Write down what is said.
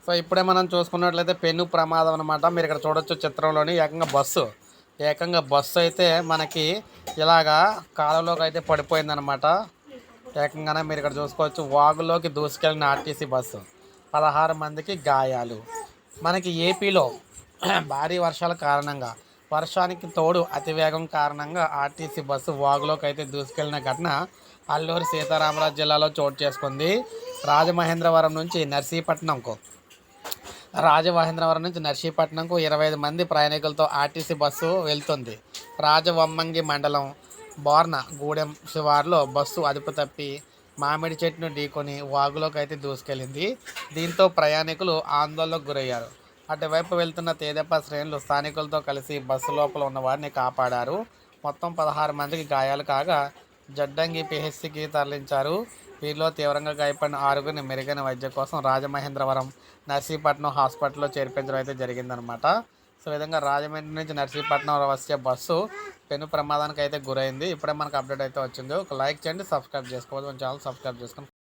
So ఇప్పుడే మనం చూసుకున్నట్లయితే పెను ప్రమాదం అనమాట. మీరు ఇక్కడ చూడొచ్చు చిత్రంలోని ఏకంగా బస్సు అయితే మనకి ఇలాగా కాలంలోకి అయితే పడిపోయిందనమాట. ఏకంగానే మీరు ఇక్కడ చూసుకోవచ్చు వాగులోకి దూసుకెళ్ళిన ఆర్టీసీ బస్సు 16 మందికి గాయాలు. మనకి ఏపీలో భారీ వర్షాల కారణంగా వర్షానికి తోడు అతివేగం కారణంగా ఆర్టీసీ బస్సు వాగులోకి అయితే దూసుకెళ్లిన ఘటన అల్లూరి సీతారామరాజు జిల్లాలో చోటు చేసుకుంది. రాజమహేంద్రవరం నుంచి నర్సీపట్నంకు 25 మంది ప్రయాణికులతో ఆర్టీసీ బస్సు వెళ్తుంది. రాజవొమ్మంగి మండలం బోర్న గూడెం శివార్లో బస్సు అదుపు తప్పి మామిడి చెట్టును ఢీకొని వాగులోకి అయితే దూసుకెళ్లింది. దీంతో ప్రయాణికులు ఆందోళనకు గురయ్యారు. అటువైపు వెళ్తున్న తేదెపా శ్రేణులు స్థానికులతో కలిసి బస్సు లోపల ఉన్న వారిని కాపాడారు. మొత్తం 16 మందికి గాయాలు కాగా జడ్డంగి పిహెచ్సికి తరలించారు. వీరిలో తీవ్రంగా గాయపడిన 6గురిని మెరుగైన వైద్యం కోసం రాజమహేంద్రవరం, నర్సీపట్నం హాస్పిటల్లో చేర్పించడం అయితే జరిగిందనమాట. సో ఈ విధంగా రాజమండ్రి నుంచి నర్సీపట్నం వచ్చే బస్సు పెను ప్రమాదానికి అయితే గురైంది. ఇప్పుడే మనకు అప్డేట్ అయితే వచ్చింది. ఒక లైక్ చేయండి, సబ్స్క్రైబ్ చేసుకోవాలి, మన ఛానల్ సబ్స్క్రైబ్ చేసుకోండి.